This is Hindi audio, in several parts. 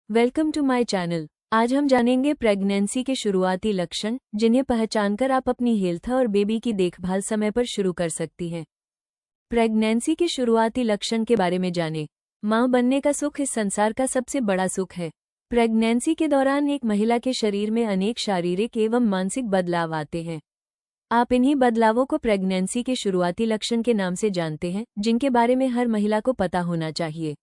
Welcome to my channel. आज हम जानेंगे प्रेगनेंसी के शुरुआती लक्षण, जिन्हें पहचानकर आप अपनी हेल्थ और बेबी की देखभाल समय पर शुरू कर सकती हैं। प्रेगनेंसी के शुरुआती लक्षण के बारे में जानें। मां बनने का सुख इस संसार का सबसे बड़ा सुख है। प्रेगनेंसी के दौरान एक महिला के शरीर में अनेक शारीरिक एवं मानसिक बदलाव आते हैं। आप इन्हीं बदलावों को प्रेगनेंसी के शुरुआती लक्षण के नाम से जानते हैं, जिनके बारे में हर महिला को पता होना चाहिए।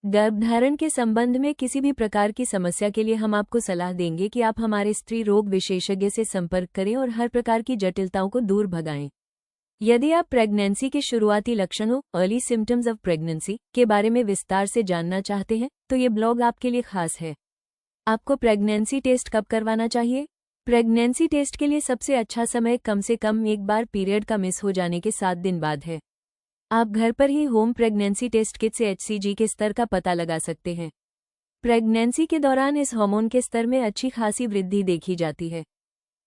गर्भधारण के संबंध में किसी भी प्रकार की समस्या के लिए हम आपको सलाह देंगे कि आप हमारे स्त्री रोग विशेषज्ञ से संपर्क करें और हर प्रकार की जटिलताओं को दूर भगाएं। यदि आप प्रेगनेंसी के शुरुआती लक्षणों अर्ली सिम्टम्स ऑफ प्रेगनेंसी के बारे में विस्तार से जानना चाहते हैं, तो ये ब्लॉग आपके लिए खास है। आपको प्रेगनेंसी टेस्ट कब करवाना चाहिए? प्रेगनेंसी टेस्ट के लिए सबसे अच्छा समय कम से कम एक बार पीरियड का मिस हो जाने के 7 दिन बाद है। आप घर पर ही होम प्रेगनेंसी टेस्ट किट से HCG के स्तर का पता लगा सकते हैं। प्रेगनेंसी के दौरान इस हार्मोन के स्तर में अच्छी खासी वृद्धि देखी जाती है।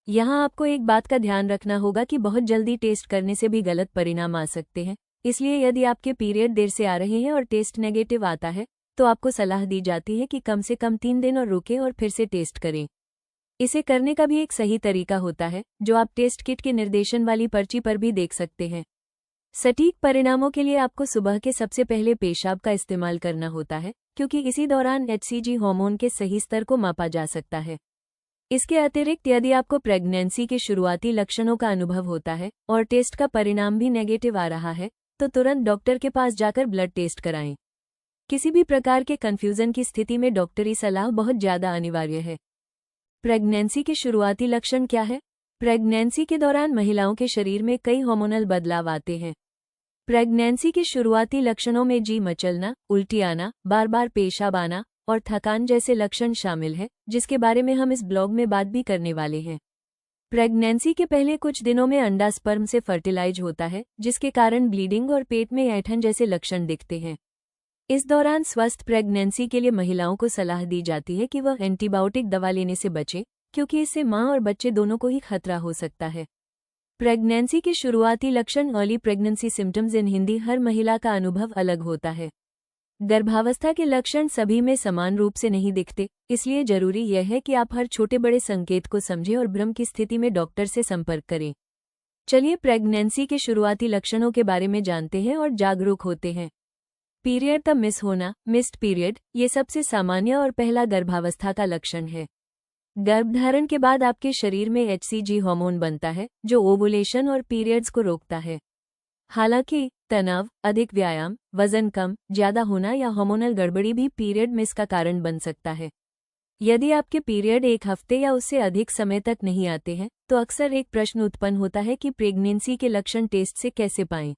यहाँ आपको एक बात का ध्यान रखना होगा कि बहुत जल्दी टेस्ट करने से भी गलत परिणाम आ सकते हैं। इसलिए यदि आपके पीरियड देर से आ रहे हैं और टेस्ट नेगेटिव आता है, तो आपको सलाह दी जाती है कि कम से कम 3 दिन और रुकें और फिर से टेस्ट करें। इसे करने का भी एक सही तरीका होता है, जो आप टेस्ट किट के निर्देशन वाली पर्ची पर भी देख सकते हैं। सटीक परिणामों के लिए आपको सुबह के सबसे पहले पेशाब का इस्तेमाल करना होता है, क्योंकि इसी दौरान HCG हार्मोन के सही स्तर को मापा जा सकता है। इसके अतिरिक्त यदि आपको प्रेगनेंसी के शुरुआती लक्षणों का अनुभव होता है और टेस्ट का परिणाम भी नेगेटिव आ रहा है, तो तुरंत डॉक्टर के पास जाकर ब्लड टेस्ट कराएं। किसी भी प्रकार के कंफ्यूजन की स्थिति में डॉक्टरी सलाह बहुत ज्यादा अनिवार्य है। प्रेगनेंसी के शुरुआती लक्षण क्या है? प्रेगनेंसी के दौरान महिलाओं के शरीर में कई हार्मोनल बदलाव आते हैं। प्रेगनेंसी के शुरुआती लक्षणों में जी मचलना, उल्टी आना, बार बार पेशाब आना और थकान जैसे लक्षण शामिल हैं, जिसके बारे में हम इस ब्लॉग में बात भी करने वाले हैं। प्रेगनेंसी के पहले कुछ दिनों में अंडा स्पर्म से फर्टिलाइज होता है, जिसके कारण ब्लीडिंग और पेट में ऐंठन जैसे लक्षण दिखते हैं। इस दौरान स्वस्थ प्रेगनेंसी के लिए महिलाओं को सलाह दी जाती है कि वह एंटीबायोटिक दवा लेने से बचें, क्योंकि इससे मां और बच्चे दोनों को ही खतरा हो सकता है। प्रेगनेंसी के शुरुआती लक्षण early pregnancy symptoms in Hindi. हर महिला का अनुभव अलग होता है। गर्भावस्था के लक्षण सभी में समान रूप से नहीं दिखते, इसलिए जरूरी यह है कि आप हर छोटे बड़े संकेत को समझें और भ्रम की स्थिति में डॉक्टर से संपर्क करें। चलिए प्रेगनेंसी के शुरुआती लक्षणों के बारे में जानते हैं और जागरूक होते हैं। पीरियड का मिस होना, मिस्ड पीरियड, ये सबसे सामान्य और पहला गर्भावस्था का लक्षण है। गर्भधारण के बाद आपके शरीर में HCG हार्मोन बनता है, जो ओवुलेशन और पीरियड्स को रोकता है। हालांकि तनाव, अधिक व्यायाम, वजन कम, ज्यादा होना या हार्मोनल गड़बड़ी भी पीरियड मिस का कारण बन सकता है। यदि आपके पीरियड एक हफ्ते या उससे अधिक समय तक नहीं आते हैं, तो अक्सर एक प्रश्न उत्पन्न होता है कि प्रेगनेंसी के लक्षण टेस्ट से कैसे पाएं।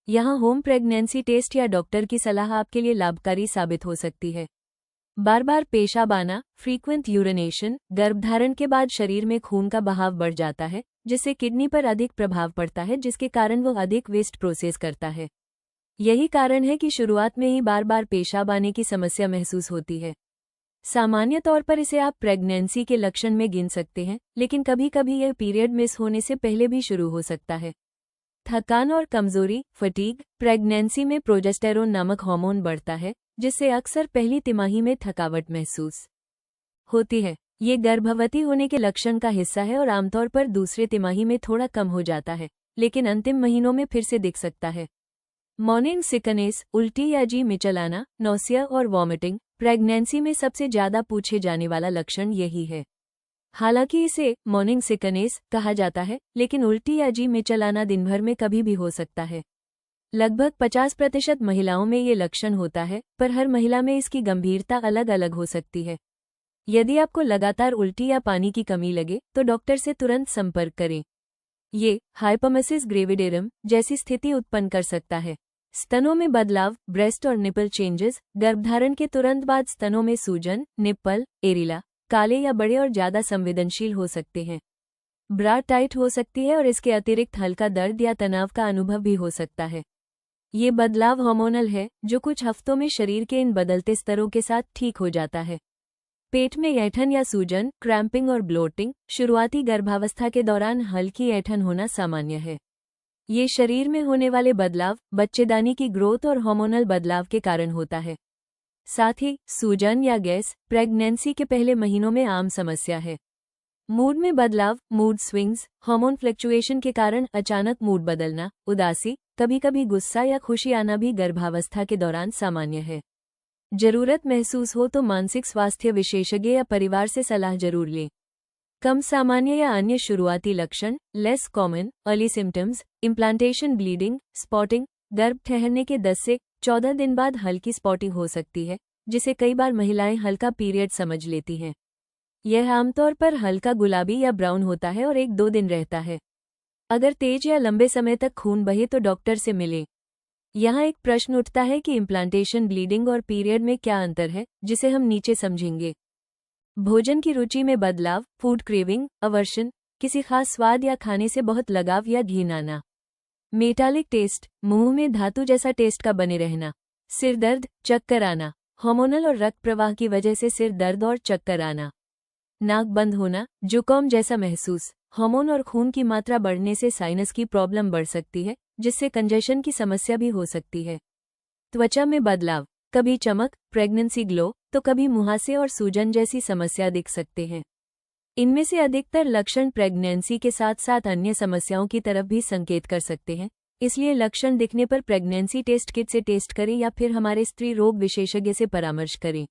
यहाँ होम प्रेगनेंसी टेस्ट या डॉक्टर की सलाह आपके लिए लाभकारी साबित हो सकती है। बार बार पेशाब आना, फ्रीक्वेंट यूरिनेशन, गर्भधारण के बाद शरीर में खून का बहाव बढ़ जाता है, जिससे किडनी पर अधिक प्रभाव पड़ता है, जिसके कारण वो अधिक वेस्ट प्रोसेस करता है। यही कारण है कि शुरुआत में ही बार बार पेशाब आने की समस्या महसूस होती है। सामान्य तौर पर इसे आप प्रेगनेंसी के लक्षण में गिन सकते हैं, लेकिन कभी कभी यह पीरियड मिस होने से पहले भी शुरू हो सकता है। थकान और कमजोरी, फटीग। प्रेगनेंसी में प्रोजेस्टेरोन नामक हार्मोन बढ़ता है, जिससे अक्सर पहली तिमाही में थकावट महसूस होती है। ये गर्भवती होने के लक्षण का हिस्सा है और आमतौर पर दूसरे तिमाही में थोड़ा कम हो जाता है, लेकिन अंतिम महीनों में फिर से दिख सकता है। मॉर्निंग सिकनेस, उल्टी या जी मिचलाना, नौसिया और वॉमिटिंग। प्रेगनेंसी में सबसे ज्यादा पूछे जाने वाला लक्षण यही है। हालांकि इसे मॉर्निंग सिकनेस कहा जाता है, लेकिन उल्टी या जी मिचलाना दिन भर में कभी भी हो सकता है। लगभग 50% महिलाओं में ये लक्षण होता है, पर हर महिला में इसकी गंभीरता अलग अलग हो सकती है। यदि आपको लगातार उल्टी या पानी की कमी लगे, तो डॉक्टर से तुरंत संपर्क करें। ये हाइपोमेसिस ग्रेविडेरम जैसी स्थिति उत्पन्न कर सकता है। स्तनों में बदलाव, ब्रेस्ट और निपल चेंजेस। गर्भधारण के तुरंत बाद स्तनों में सूजन, निप्पल, एरिला, काले या बड़े और ज्यादा संवेदनशील हो सकते हैं। ब्रा टाइट हो सकती है और इसके अतिरिक्त हल्का दर्द या तनाव का अनुभव भी हो सकता है। ये बदलाव हार्मोनल है, जो कुछ हफ्तों में शरीर के इन बदलते स्तरों के साथ ठीक हो जाता है। पेट में ऐंठन या सूजन, क्रैम्पिंग और ब्लोटिंग। शुरुआती गर्भावस्था के दौरान हल्की ऐंठन होना सामान्य है। ये शरीर में होने वाले बदलाव, बच्चेदानी की ग्रोथ और हार्मोनल बदलाव के कारण होता है। साथ ही सूजन या गैस प्रेगनेंसी के पहले महीनों में आम समस्या है। मूड में बदलाव, मूड स्विंग्स, हार्मोन फ्लक्चुएशन के कारण अचानक मूड बदलना, उदासी, कभी कभी गुस्सा या खुशी आना भी गर्भावस्था के दौरान सामान्य है। जरूरत महसूस हो तो मानसिक स्वास्थ्य विशेषज्ञ या परिवार से सलाह जरूर लें। कम सामान्य या अन्य शुरुआती लक्षण, less common early symptoms, implantation bleeding, spotting, गर्भ ठहरने के 10 से 14 दिन बाद हल्की स्पॉटिंग हो सकती है, जिसे कई बार महिलाएं हल्का पीरियड समझ लेती हैं। यह आमतौर पर हल्का गुलाबी या ब्राउन होता है और 1-2 दिन रहता है। अगर तेज या लंबे समय तक खून बहे तो डॉक्टर से मिलें। यहाँ एक प्रश्न उठता है कि इम्प्लांटेशन ब्लीडिंग और पीरियड में क्या अंतर है, जिसे हम नीचे समझेंगे। भोजन की रुचि में बदलाव, फूड क्रेविंग, अवर्शन, किसी खास स्वाद या खाने से बहुत लगाव या घिन आना। मेटालिक टेस्ट, मुंह में धातु जैसा टेस्ट का बने रहना। सिर दर्द, चक्कर आना, हार्मोनल और रक्त प्रवाह की वजह से सिर दर्द और चक्कर आना। नाक बंद होना, जुकाम जैसा महसूस, हार्मोन और खून की मात्रा बढ़ने से साइनस की प्रॉब्लम बढ़ सकती है, जिससे कंजेशन की समस्या भी हो सकती है। त्वचा में बदलाव, कभी चमक, प्रेगनेंसी ग्लो, तो कभी मुहासे और सूजन जैसी समस्या दिख सकते हैं। इनमें से अधिकतर लक्षण प्रेगनेंसी के साथ साथ अन्य समस्याओं की तरफ भी संकेत कर सकते हैं, इसलिए लक्षण दिखने पर प्रेगनेंसी टेस्ट किट से टेस्ट करें या फिर हमारे स्त्री रोग विशेषज्ञ से परामर्श करें।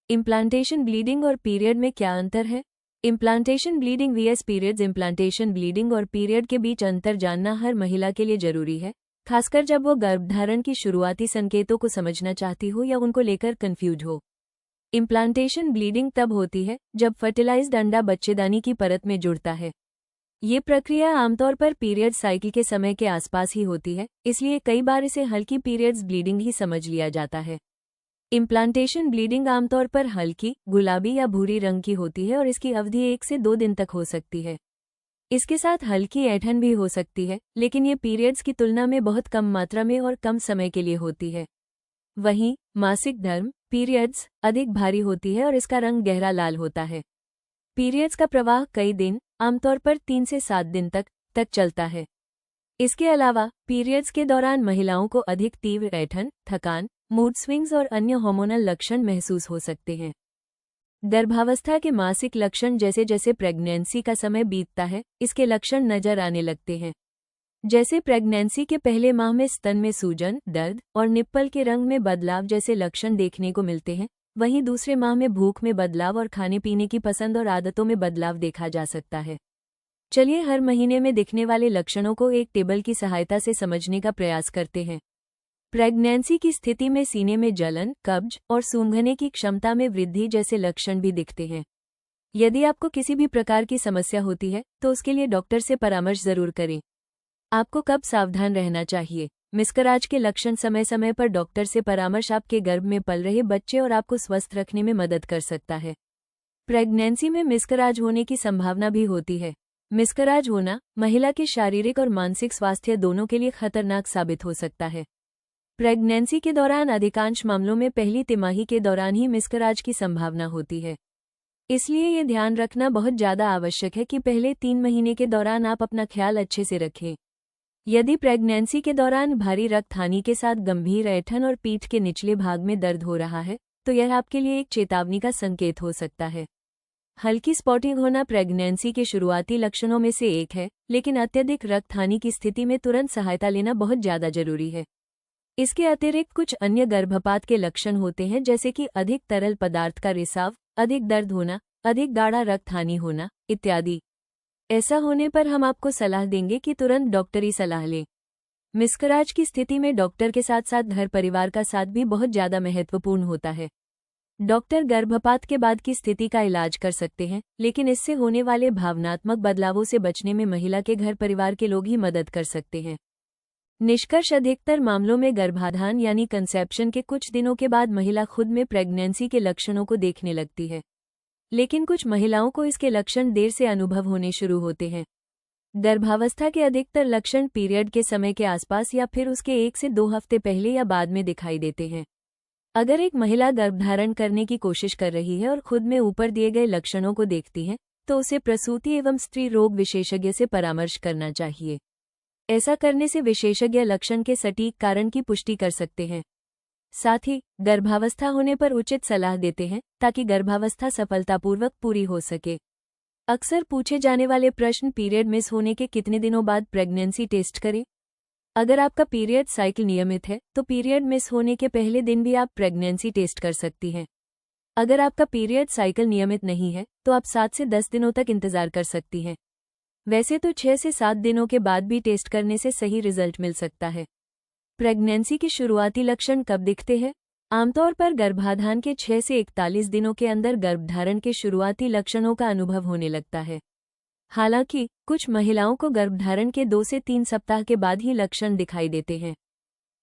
इम्प्लांटेशन ब्लीडिंग और पीरियड में क्या अंतर है? Implantation bleeding vs periods. Implantation bleeding और पीरियड के बीच अंतर जानना हर महिला के लिए जरूरी है, खासकर जब वो गर्भधारण की शुरुआती संकेतों को समझना चाहती हो या उनको लेकर कंफ्यूज हो। इम्प्लांटेशन ब्लीडिंग तब होती है जब फर्टिलाइज्ड अंडा बच्चेदानी की परत में जुड़ता है। ये प्रक्रिया आमतौर पर पीरियड साइकिल के समय के आसपास ही होती है, इसलिए कई बार इसे हल्की पीरियड्स ब्लीडिंग ही समझ लिया जाता है। इम्प्लांटेशन ब्लीडिंग आमतौर पर हल्की, गुलाबी या भूरी रंग की होती है और इसकी अवधि 1 से 2 दिन तक हो सकती है। इसके साथ हल्की ऐंठन भी हो सकती है, लेकिन ये पीरियड्स की तुलना में बहुत कम मात्रा में और कम समय के लिए होती है। वहीं मासिक धर्म पीरियड्स अधिक भारी होती है और इसका रंग गहरा लाल होता है। पीरियड्स का प्रवाह कई दिन, आमतौर पर 3 से 7 दिन तक चलता है। इसके अलावा पीरियड्स के दौरान महिलाओं को अधिक तीव्र ऐंठन, थकान, मूड स्विंग्स और अन्य हार्मोनल लक्षण महसूस हो सकते हैं। गर्भावस्था के मासिक लक्षण जैसे जैसे प्रेगनेंसी का समय बीतता है, इसके लक्षण नजर आने लगते हैं। जैसे प्रेगनेंसी के पहले माह में स्तन में सूजन, दर्द और निप्पल के रंग में बदलाव जैसे लक्षण देखने को मिलते हैं, वहीं दूसरे माह में भूख में बदलाव और खाने पीने की पसंद और आदतों में बदलाव देखा जा सकता है। चलिए हर महीने में दिखने वाले लक्षणों को एक टेबल की सहायता से समझने का प्रयास करते हैं। प्रेगनेंसी की स्थिति में सीने में जलन, कब्ज और सूंघने की क्षमता में वृद्धि जैसे लक्षण भी दिखते हैं। यदि आपको किसी भी प्रकार की समस्या होती है तो उसके लिए डॉक्टर से परामर्श जरूर करें। आपको कब सावधान रहना चाहिए? मिस्कराज के लक्षण समय समय पर डॉक्टर से परामर्श आपके गर्भ में पल रहे बच्चे और आपको स्वस्थ रखने में मदद कर सकता है। प्रेगनेंसी में मिस्कराज होने की संभावना भी होती है। मिस्कराज होना महिला के शारीरिक और मानसिक स्वास्थ्य दोनों के लिए खतरनाक साबित हो सकता है। प्रेगनेंसी के दौरान अधिकांश मामलों में पहली तिमाही के दौरान ही मिस्कराज की संभावना होती है। इसलिए ये ध्यान रखना बहुत ज़्यादा आवश्यक है कि पहले 3 महीने के दौरान आप अपना ख्याल अच्छे से रखें। यदि प्रेगनेंसी के दौरान भारी रक्त हानि के साथ गंभीर ऐंठन और पीठ के निचले भाग में दर्द हो रहा है, तो यह आपके लिए एक चेतावनी का संकेत हो सकता है। हल्की स्पॉटिंग होना प्रेगनेंसी के शुरुआती लक्षणों में से एक है, लेकिन अत्यधिक रक्त हानि की स्थिति में तुरंत सहायता लेना बहुत ज़्यादा जरूरी है। इसके अतिरिक्त कुछ अन्य गर्भपात के लक्षण होते हैं, जैसे कि अधिक तरल पदार्थ का रिसाव, अधिक दर्द होना, अधिक गाढ़ा रक्त हानि होना इत्यादि। ऐसा होने पर हम आपको सलाह देंगे कि तुरंत डॉक्टरी सलाह लें। मिस्कराज की स्थिति में डॉक्टर के साथ साथ घर परिवार का साथ भी बहुत ज़्यादा महत्वपूर्ण होता है। डॉक्टर गर्भपात के बाद की स्थिति का इलाज कर सकते हैं, लेकिन इससे होने वाले भावनात्मक बदलावों से बचने में महिला के घर परिवार के लोग ही मदद कर सकते हैं। निष्कर्ष अधिकतर मामलों में गर्भाधान यानी कंसेप्शन के कुछ दिनों के बाद महिला खुद में प्रेगनेंसी के लक्षणों को देखने लगती है, लेकिन कुछ महिलाओं को इसके लक्षण देर से अनुभव होने शुरू होते हैं। गर्भावस्था के अधिकतर लक्षण पीरियड के समय के आसपास या फिर उसके 1 से 2 हफ्ते पहले या बाद में दिखाई देते हैं। अगर एक महिला गर्भधारण करने की कोशिश कर रही है और खुद में ऊपर दिए गए लक्षणों को देखती है, तो उसे प्रसूति एवं स्त्री रोग विशेषज्ञ से परामर्श करना चाहिए। ऐसा करने से विशेषज्ञ लक्षण के सटीक कारण की पुष्टि कर सकते हैं। साथ ही गर्भावस्था होने पर उचित सलाह देते हैं ताकि गर्भावस्था सफलतापूर्वक पूरी हो सके। अक्सर पूछे जाने वाले प्रश्न, पीरियड मिस होने के कितने दिनों बाद प्रेगनेंसी टेस्ट करें? अगर आपका पीरियड साइकिल नियमित है तो पीरियड मिस होने के पहले दिन भी आप प्रेगनेंसी टेस्ट कर सकती हैं। अगर आपका पीरियड साइकिल नियमित नहीं है तो आप 7 से 10 दिनों तक इंतजार कर सकती हैं। वैसे तो 6 से 7 दिनों के बाद भी टेस्ट करने से सही रिजल्ट मिल सकता है। प्रेगनेंसी के शुरुआती लक्षण कब दिखते हैं? आमतौर पर गर्भाधान के 6 से 41 दिनों के अंदर गर्भधारण के शुरुआती लक्षणों का अनुभव होने लगता है। हालांकि कुछ महिलाओं को गर्भधारण के 2 से 3 सप्ताह के बाद ही लक्षण दिखाई देते हैं।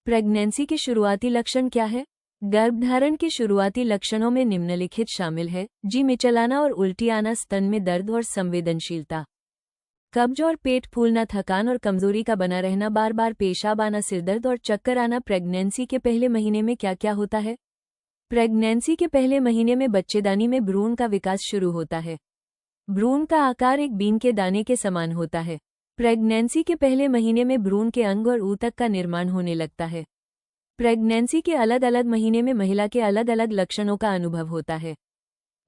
प्रेगनेंसी के शुरुआती लक्षण क्या है? गर्भधारण के शुरुआती लक्षणों में निम्नलिखित शामिल है: जी मिचलाना और उल्टी आना, स्तन में दर्द और संवेदनशीलता, कब्ज और पेट फूलना, थकान और कमजोरी का बना रहना, बार बार पेशाब आना, सिरदर्द और चक्कर आना। प्रेगनेंसी के पहले महीने में क्या क्या होता है? प्रेगनेंसी के पहले महीने में बच्चेदानी में भ्रूण का विकास शुरू होता है। भ्रूण का आकार एक बीन के दाने के समान होता है। प्रेगनेंसी के पहले महीने में भ्रूण के अंग और ऊतक का निर्माण होने लगता है। प्रेगनेंसी के अलग अलग महीने में महिला के अलग अलग लक्षणों का अनुभव होता है।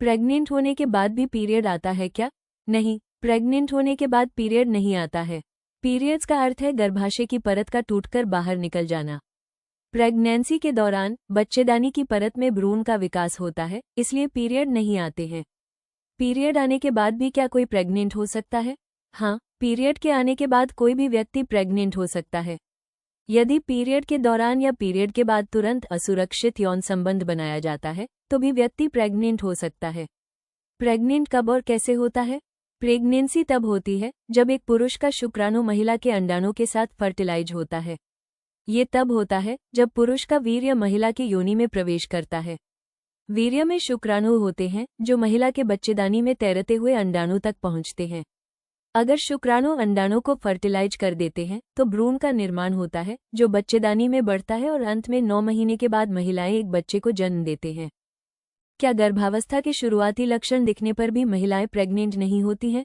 प्रेग्नेंट होने के बाद भी पीरियड आता है क्या? नहीं, प्रेग्नेंट होने के बाद पीरियड नहीं आता है। पीरियड्स का अर्थ है गर्भाशय की परत का टूटकर बाहर निकल जाना। प्रेगनेंसी के दौरान बच्चेदानी की परत में भ्रूण का विकास होता है, इसलिए पीरियड नहीं आते हैं। पीरियड आने के बाद भी क्या कोई प्रेग्नेंट हो सकता है? हाँ, पीरियड के आने के बाद कोई भी व्यक्ति प्रेग्नेंट हो सकता है। यदि पीरियड के दौरान या पीरियड के बाद तुरंत असुरक्षित यौन संबंध बनाया जाता है तो भी व्यक्ति प्रेग्नेंट हो सकता है। प्रेग्नेंट कब और कैसे होता है? प्रेगनेंसी तब होती है जब एक पुरुष का शुक्राणु महिला के अंडाणु के साथ फर्टिलाइज होता है। ये तब होता है जब पुरुष का वीर्य महिला की योनि में प्रवेश करता है। वीर्य में शुक्राणु होते हैं जो महिला के बच्चेदानी में तैरते हुए अंडाणु तक पहुंचते हैं। अगर शुक्राणु अंडाणु को फर्टिलाइज कर देते हैं तो भ्रूण का निर्माण होता है जो बच्चेदानी में बढ़ता है और अंत में 9 महीने के बाद महिलाएं एक बच्चे को जन्म देते हैं। क्या गर्भावस्था के शुरुआती लक्षण दिखने पर भी महिलाएं प्रेग्नेंट नहीं होती हैं?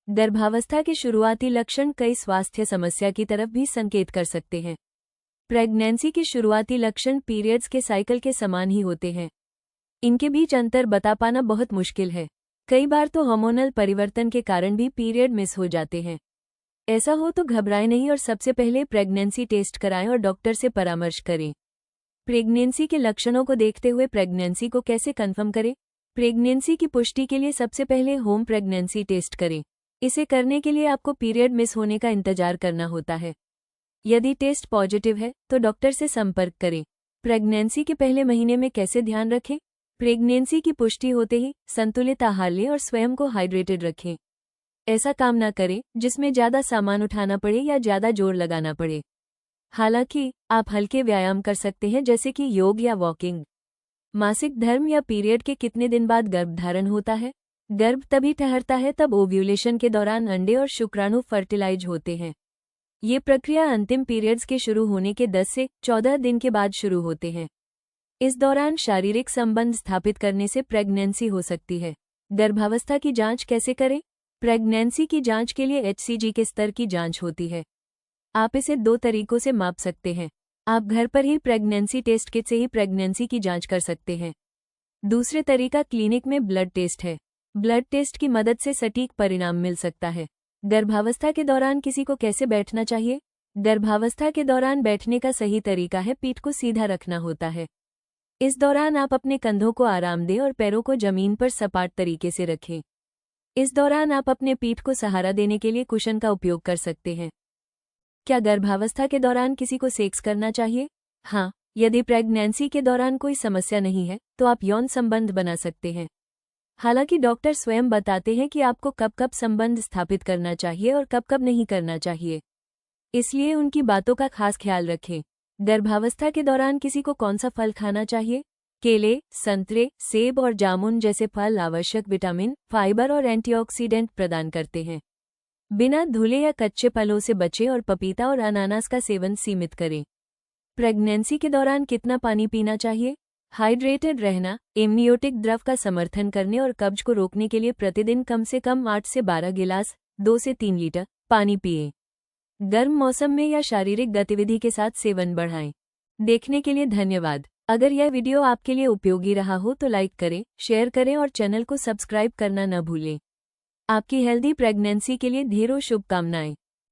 गर्भावस्था के शुरुआती लक्षण कई स्वास्थ्य समस्या की तरफ भी संकेत कर सकते हैं। प्रेगनेंसी के शुरुआती लक्षण पीरियड्स के साइकिल के समान ही होते हैं। इनके बीच अंतर बता पाना बहुत मुश्किल है। कई बार तो हार्मोनल परिवर्तन के कारण भी पीरियड मिस हो जाते हैं। ऐसा हो तो घबराएं नहीं और सबसे पहले प्रेगनेंसी टेस्ट कराएं और डॉक्टर से परामर्श करें। प्रेगनेंसी के लक्षणों को देखते हुए प्रेगनेंसी को कैसे कंफर्म करें? प्रेगनेंसी की पुष्टि के लिए सबसे पहले होम प्रेगनेंसी टेस्ट करें। इसे करने के लिए आपको पीरियड मिस होने का इंतजार करना होता है। यदि टेस्ट पॉजिटिव है तो डॉक्टर से संपर्क करें। प्रेगनेंसी के पहले महीने में कैसे ध्यान रखें? प्रेगनेंसी की पुष्टि होते ही संतुलित आहार लें और स्वयं को हाइड्रेटेड रखें। ऐसा काम ना करें जिसमें ज्यादा सामान उठाना पड़े या ज्यादा जोर लगाना पड़े। हालांकि आप हल्के व्यायाम कर सकते हैं जैसे कि योग या वॉकिंग। मासिक धर्म या पीरियड के कितने दिन बाद गर्भधारण होता है? गर्भ तभी ठहरता है तब ओव्यूलेशन के दौरान अंडे और शुक्राणु फर्टिलाइज होते हैं। ये प्रक्रिया अंतिम पीरियड्स के शुरू होने के 10 से 14 दिन के बाद शुरू होते हैं। इस दौरान शारीरिक संबंध स्थापित करने से प्रेगनेंसी हो सकती है। गर्भावस्था की जांच कैसे करें? प्रेगनेंसी की जांच के लिए HCG के स्तर की जांच होती है। आप इसे 2 तरीकों से माप सकते हैं। आप घर पर ही प्रेगनेंसी टेस्ट किट से ही प्रेगनेंसी की जांच कर सकते हैं। दूसरे तरीका क्लिनिक में ब्लड टेस्ट है। ब्लड टेस्ट की मदद से सटीक परिणाम मिल सकता है। गर्भावस्था के दौरान किसी को कैसे बैठना चाहिए? गर्भावस्था के दौरान बैठने का सही तरीका है पीठ को सीधा रखना होता है। इस दौरान आप अपने कंधों को आराम दें और पैरों को जमीन पर सपाट तरीके से रखें। इस दौरान आप अपने पीठ को सहारा देने के लिए कुशन का उपयोग कर सकते हैं। क्या गर्भावस्था के दौरान किसी को सेक्स करना चाहिए? हाँ, यदि प्रेगनेंसी के दौरान कोई समस्या नहीं है तो आप यौन संबंध बना सकते हैं। हालांकि डॉक्टर स्वयं बताते हैं कि आपको कब कब संबंध स्थापित करना चाहिए और कब कब नहीं करना चाहिए, इसलिए उनकी बातों का खास ख्याल रखें। गर्भावस्था के दौरान किसी को कौन सा फल खाना चाहिए? केले, संतरे, सेब और जामुन जैसे फल आवश्यक विटामिन, फाइबर और एंटीऑक्सीडेंट प्रदान करते हैं। बिना धुले या कच्चे फलों से बचें और पपीता और अनानास का सेवन सीमित करें। प्रेगनेंसी के दौरान कितना पानी पीना चाहिए? हाइड्रेटेड रहना, एमनियोटिक द्रव का समर्थन करने और कब्ज को रोकने के लिए प्रतिदिन कम से कम 8 से 12 गिलास 2 से 3 लीटर पानी पिएं। गर्म मौसम में या शारीरिक गतिविधि के साथ सेवन बढ़ाएं। देखने के लिए धन्यवाद। अगर यह वीडियो आपके लिए उपयोगी रहा हो तो लाइक करें, शेयर करें और चैनल को सब्सक्राइब करना न भूलें। आपकी हेल्दी प्रेगनेंसी के लिए ढेरों शुभकामनाएं।